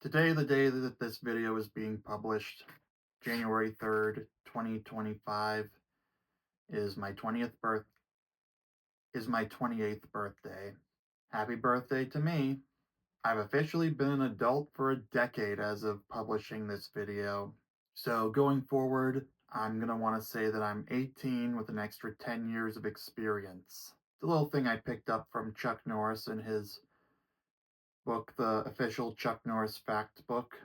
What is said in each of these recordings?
Today, the day that this video is being published, January 3rd, 2025, is my 20th birth is my 28th birthday. Happy birthday to me. I've officially been an adult for a decade as of publishing this video. So going forward, I'm going to want to say that I'm 18 with an extra 10 years of experience. It's a little thing I picked up from Chuck Norris in his book, the official Chuck Norris fact book.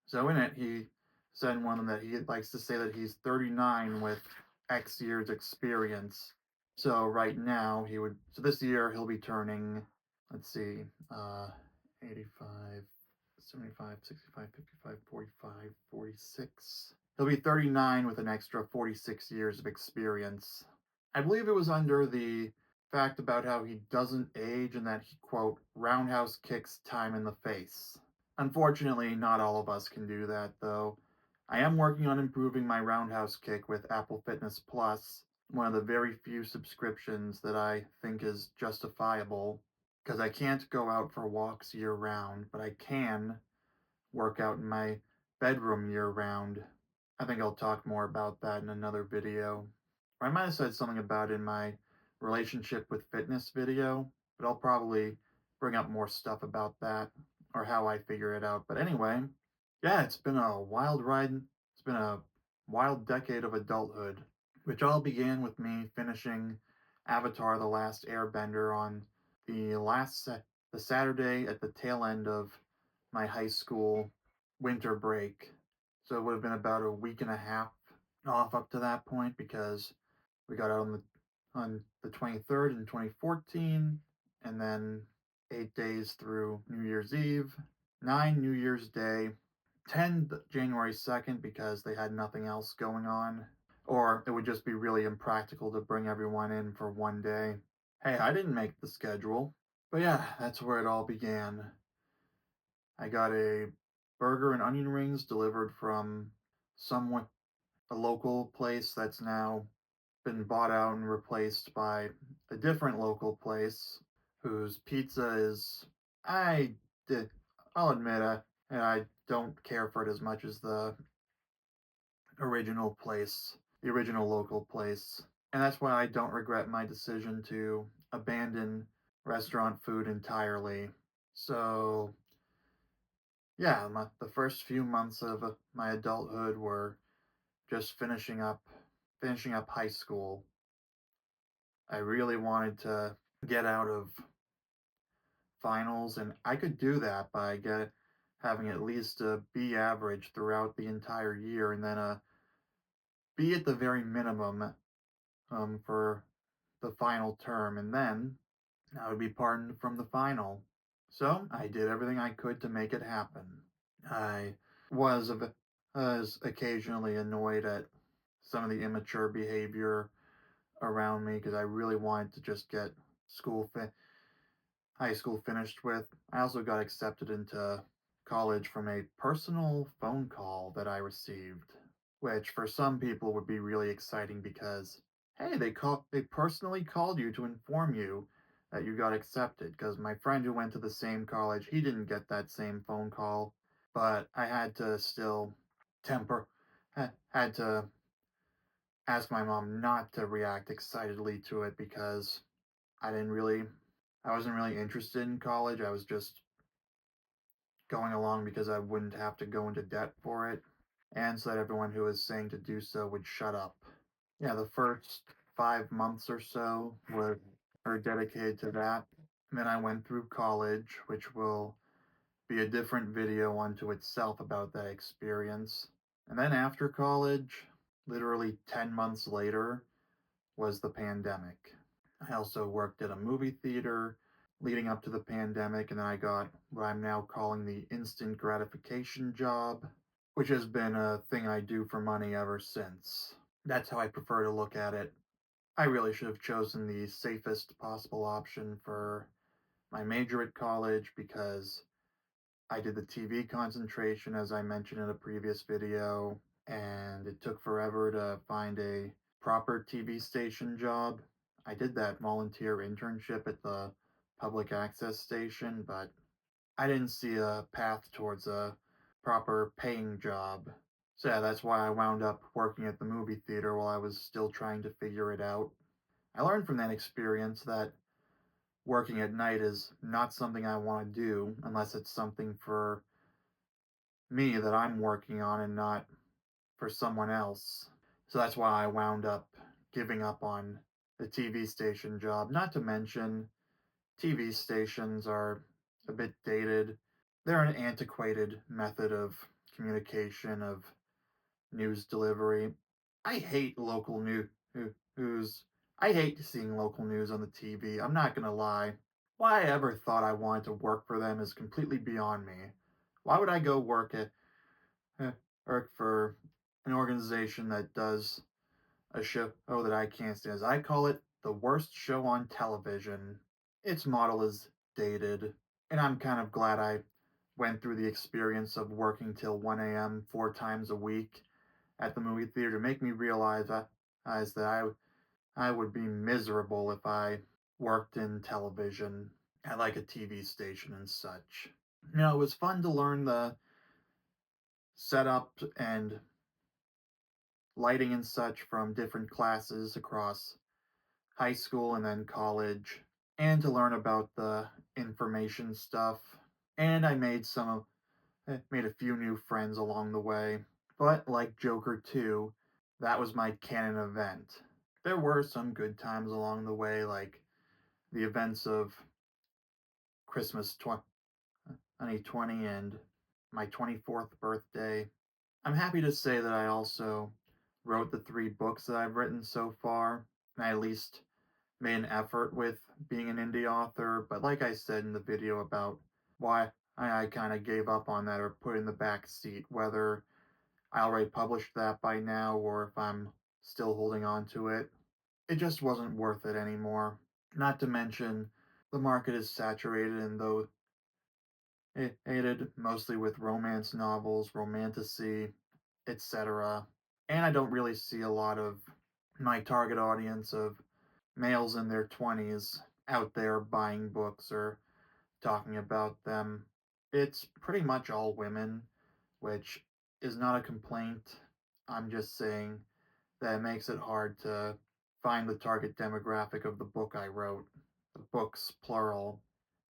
So in it, he said in one of them that he likes to say that he's 39 with X years experience. So right now so this year he'll be turning, let's see, 85, 75, 65, 55, 45, 46. He'll be 39 with an extra 46 years of experience. I believe it was under the fact about how he doesn't age and that he, quote, roundhouse kicks time in the face. Unfortunately, not all of us can do that, though. I am working on improving my roundhouse kick with Apple Fitness Plus, one of the very few subscriptions that I think is justifiable, because I can't go out for walks year round, but I can work out in my bedroom year round. I think I'll talk more about that in another video. I might have said something about it in my relationship with fitness video, but I'll probably bring up more stuff about that or how I figure it out. But anyway, yeah, it's been a wild ride. It's been a wild decade of adulthood, which all began with me finishing Avatar: The Last Airbender on the Saturday at the tail end of my high school winter break. So it would have been about a week and a half off up to that point because we got out on the 23rd in 2014, and then 8 days through New Year's Eve, 9 New Year's Day, 10 January 2nd because they had nothing else going on, or it would just be really impractical to bring everyone in for one day. Hey, I didn't make the schedule, but yeah, that's where it all began. I got a burger and onion rings delivered from someone, a local place that's now been bought out and replaced by a different local place whose pizza is, I did I'll admit I don't care for it as much as the original local place. And that's why I don't regret my decision to abandon restaurant food entirely. So, yeah, the first few months of my adulthood were just finishing up high school. I really wanted to get out of finals, and I could do that by having at least a B average throughout the entire year, and then a B at the very minimum for the final term, and then I would be pardoned from the final. So I did everything I could to make it happen. I was was occasionally annoyed at some of the immature behavior around me because I really wanted to just get school high school finished with. I also got accepted into college from a personal phone call that I received, which for some people would be really exciting because hey, they personally called you to inform you that you got accepted because my friend who went to the same college, he didn't get that same phone call, but I had to still temper had to ask my mom not to react excitedly to it because I didn't really I wasn't really interested in college. I was just going along because I wouldn't have to go into debt for it, and so that everyone who was saying to do so would shut up. Yeah, the first 5 months or so were dedicated to that. And then I went through college, which will be a different video unto itself about that experience. And then after college, literally 10 months later, was the pandemic. I also worked at a movie theater leading up to the pandemic, and then I got what I'm now calling the instant gratification job, which has been a thing I do for money ever since. That's how I prefer to look at it. I really should have chosen the safest possible option for my major at college because I did the TV concentration, as I mentioned in a previous video, and it took forever to find a proper TV station job. I did that volunteer internship at the public access station, but I didn't see a path towards a proper paying job. So yeah, that's why I wound up working at the movie theater while I was still trying to figure it out. I learned from that experience that working at night is not something I want to do unless it's something for me that I'm working on and not for someone else. So that's why I wound up giving up on the TV station job. Not to mention, TV stations are a bit dated. They're an antiquated method of communication, of news delivery. I hate local news. I hate seeing local news on the TV. I'm not gonna lie. Why I ever thought I wanted to work for them is completely beyond me. Why would I go eh, work for an organization that does a show that I can't stand? As I call it, the worst show on television. Its model is dated, and I'm kind of glad I went through the experience of working till 1 a.m. 4 times a week at the movie theater to make me realize that I would be miserable if I worked in television at like a TV station and such. It was fun to learn the setup and lighting and such from different classes across high school and then college, and to learn about the information stuff. And I made a few new friends along the way. But like Joker 2, that was my canon event. There were some good times along the way, like the events of Christmas 2020 and my 24th birthday. I'm happy to say that I also wrote the 3 books that I've written so far, and I at least made an effort with being an indie author. But like I said in the video about why I kind of gave up on that or put in the back seat, whether I already published that by now or if I'm still holding on to it, it just wasn't worth it anymore. Not to mention, the market is saturated and though it aided mostly with romance novels, romantasy, etc. And I don't really see a lot of my target audience of males in their 20s out there buying books or talking about them. It's pretty much all women, which is not a complaint. I'm just saying that it makes it hard to find the target demographic of the book I wrote. The books, plural.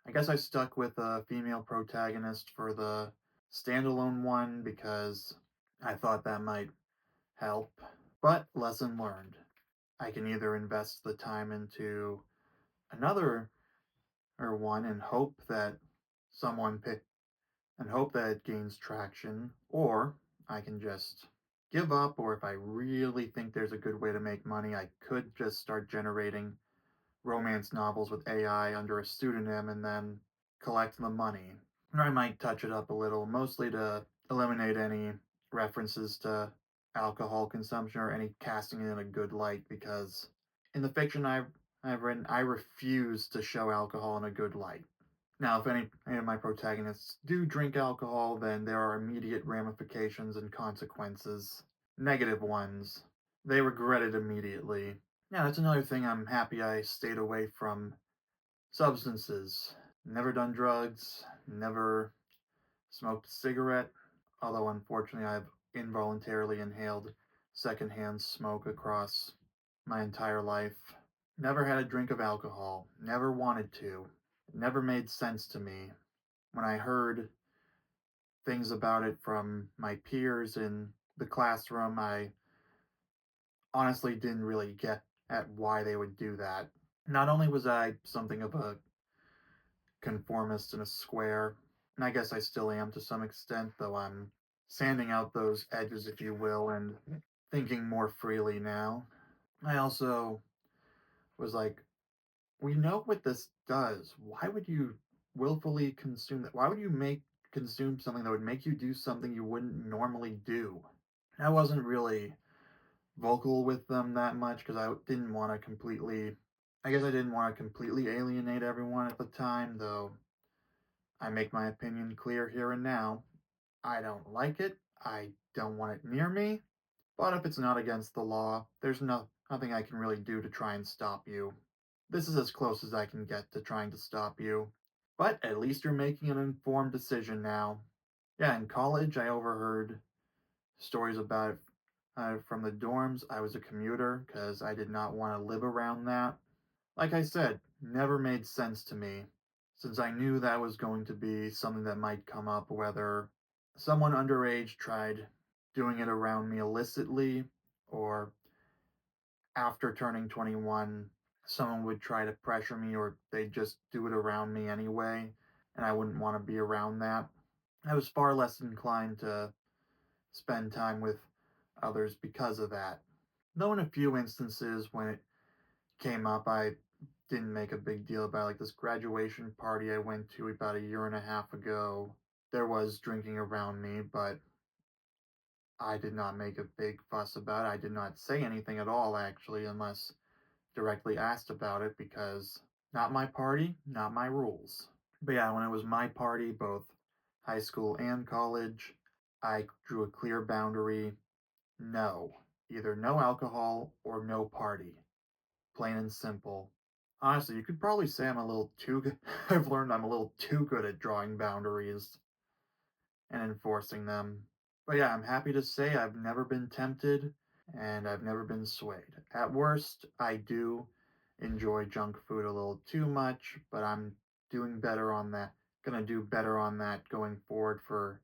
I guess I stuck with a female protagonist for the standalone one because I thought that might help. But lesson learned. I can either invest the time into another or one and hope that someone pick and hope that it gains traction, or I can just give up, or if I really think there's a good way to make money, I could just start generating romance novels with AI under a pseudonym and then collect the money. Or I might touch it up a little, mostly to eliminate any references to alcohol consumption or any casting it in a good light, because in the fiction I've written, I refuse to show alcohol in a good light. Now, if any of my protagonists do drink alcohol, then there are immediate ramifications and consequences. Negative ones. They regret it immediately. Yeah, that's another thing I'm happy I stayed away from. Substances. Never done drugs, never smoked a cigarette, although unfortunately I've involuntarily inhaled secondhand smoke across my entire life. Never had a drink of alcohol, never wanted to. It never made sense to me. When I heard things about it from my peers in the classroom, I honestly didn't really get at why they would do that. Not only was I something of a conformist and a square, and I guess I still am to some extent, though I'm sanding out those edges, if you will, and thinking more freely now. I also was like, we know what this does. Why would you willfully consume that? Why would you consume something that would make you do something you wouldn't normally do? I wasn't really vocal with them that much because I didn't want to completely. I guess I didn't want to completely alienate everyone at the time, though I make my opinion clear here and now. I don't like it. I don't want it near me. But if it's not against the law, there's nothing I can really do to try and stop you. This is as close as I can get to trying to stop you. But at least you're making an informed decision now. Yeah, in college, I overheard stories about it from the dorms. I was a commuter because I did not want to live around that. Like I said, never made sense to me since I knew that was going to be something that might come up, whether someone underage tried doing it around me illicitly or after turning 21, someone would try to pressure me or they'd just do it around me anyway, and I wouldn't want to be around that. I was far less inclined to spend time with others because of that. Though in a few instances when it came up, I didn't make a big deal about it. Like this graduation party I went to about a year and a half ago. There was drinking around me, but I did not make a big fuss about it. I did not say anything at all, actually, unless directly asked about it, because not my party, not my rules. But yeah, when it was my party, both high school and college, I drew a clear boundary. No. Either no alcohol or no party. Plain and simple. Honestly, you could probably say I'm a little too good. I've learned I'm a little too good at drawing boundaries and enforcing them. But yeah, I'm happy to say I've never been tempted and I've never been swayed. At worst, I do enjoy junk food a little too much, but I'm doing better on that. Gonna do better on that going forward for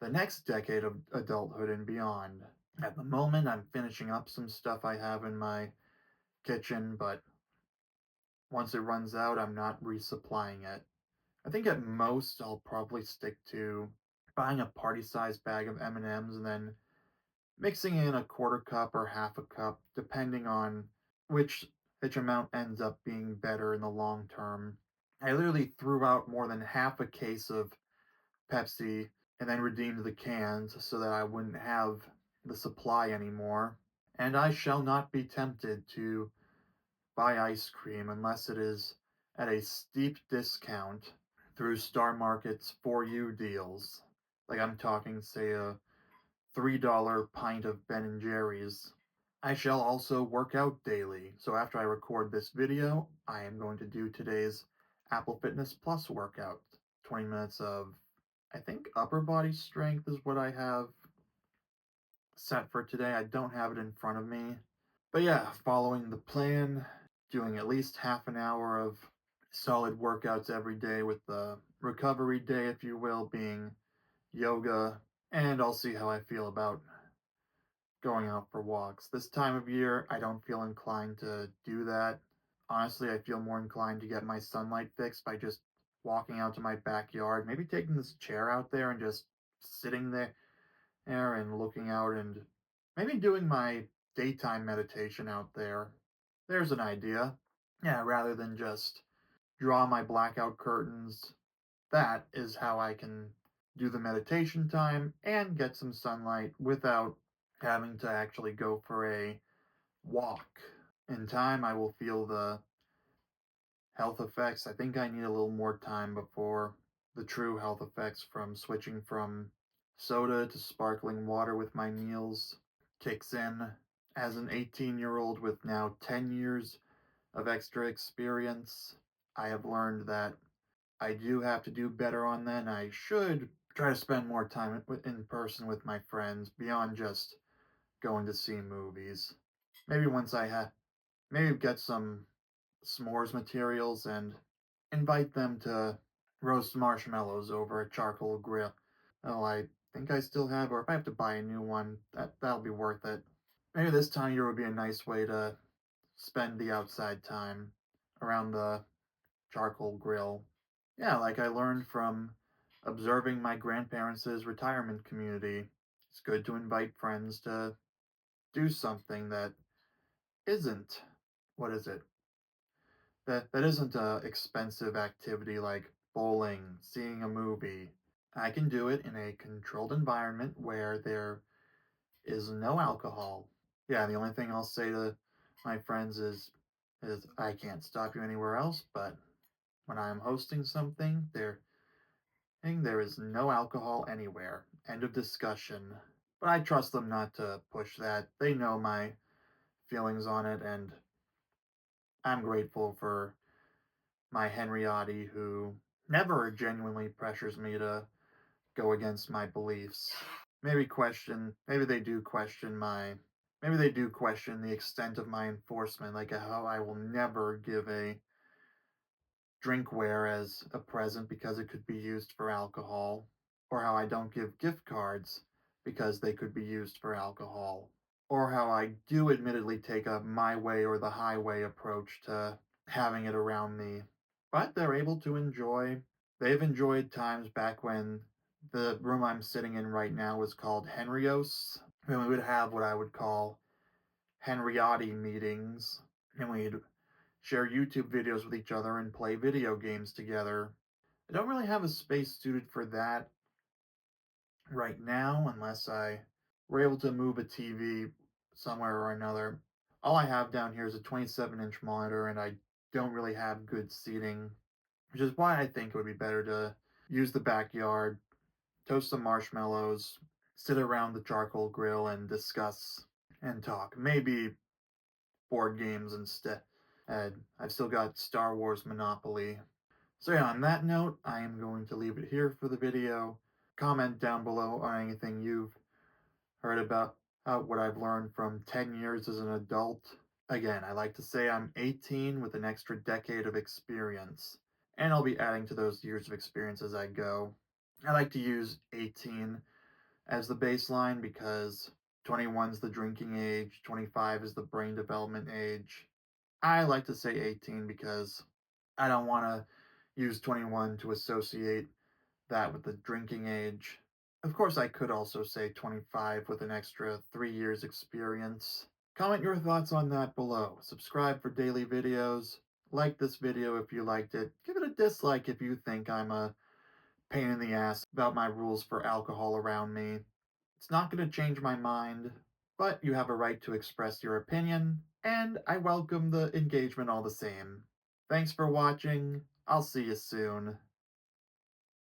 the next decade of adulthood and beyond. At the moment, I'm finishing up some stuff I have in my kitchen, but once it runs out, I'm not resupplying it. I think at most I'll probably stick to buying a party-sized bag of M&Ms and M's and then mixing in a quarter cup or half a cup, depending on which which amount ends up being better in the long term. I literally threw out more than half a case of Pepsi and then redeemed the cans so that I wouldn't have the supply anymore. And I shall not be tempted to buy ice cream unless it is at a steep discount through Star Market's For You deals. Like I'm talking, say, a $3 pint of Ben and Jerry's. I shall also work out daily. So after I record this video, I am going to do today's Apple Fitness Plus workout. 20 minutes of, I think, upper body strength is what I have set for today. I don't have it in front of me. But yeah, following the plan, doing at least half an hour of solid workouts every day, with the recovery day, if you will, being yoga. And I'll see how I feel about going out for walks. This time of year, I don't feel inclined to do that. Honestly, I feel more inclined to get my sunlight fix by just walking out to my backyard, maybe taking this chair out there and just sitting there and looking out and maybe doing my daytime meditation out there. There's an idea. Yeah, rather than just draw my blackout curtains, that is how I can do the meditation time and get some sunlight without having to actually go for a walk. In time, I will feel the health effects. I think I need a little more time before the true health effects from switching from soda to sparkling water with my meals kicks in. As an 18-year-old with now 10 years of extra experience, I have learned that I do have to do better on that, and I should try to spend more time in person with my friends beyond just going to see movies. Maybe once I have, maybe get some s'mores materials and invite them to roast marshmallows over a charcoal grill. Oh, I think I still have, or if I have to buy a new one, that'll be worth it. Maybe this time of year would be a nice way to spend the outside time around the charcoal grill. Yeah, like I learned from observing my grandparents' retirement community. It's good to invite friends to do something that isn't, what is it? That isn't a expensive activity like bowling, seeing a movie. I can do it in a controlled environment where there is no alcohol. Yeah, the only thing I'll say to my friends is I can't stop you anywhere else, but when I'm hosting something, there is no alcohol anywhere. End of discussion. But I trust them not to push that. They know my feelings on it, and I'm grateful for my Henriotti, who never genuinely pressures me to go against my beliefs. Maybe they do question maybe they do question the extent of my enforcement, like how I will never give a drinkware as a present because it could be used for alcohol, or how I don't give gift cards because they could be used for alcohol, or how I do admittedly take a my way or the highway approach to having it around me. But they've enjoyed times back when the room I'm sitting in right now was called Henrios, and we would have what I would call Henriotti meetings, and we'd share YouTube videos with each other and play video games together. I don't really have a space suited for that right now unless I were able to move a TV somewhere or another. All I have down here is a 27-inch monitor and I don't really have good seating, which is why I think it would be better to use the backyard, toast some marshmallows, sit around the charcoal grill and discuss and talk. Maybe board games instead. I've still got Star Wars Monopoly. So yeah, on that note, I am going to leave it here for the video. Comment down below on anything you've heard about what I've learned from 10 years as an adult. Again, I like to say I'm 18 with an extra decade of experience, and I'll be adding to those years of experience as I go. I like to use 18 as the baseline because 21 is the drinking age, 25 is the brain development age. I like to say 18 because I don't want to use 21 to associate that with the drinking age. Of course, I could also say 25 with an extra 3 years experience. Comment your thoughts on that below. Subscribe for daily videos. Like this video if you liked it. Give it a dislike if you think I'm a pain in the ass about my rules for alcohol around me. It's not going to change my mind, but you have a right to express your opinion, and I welcome the engagement all the same. Thanks for watching. I'll see you soon.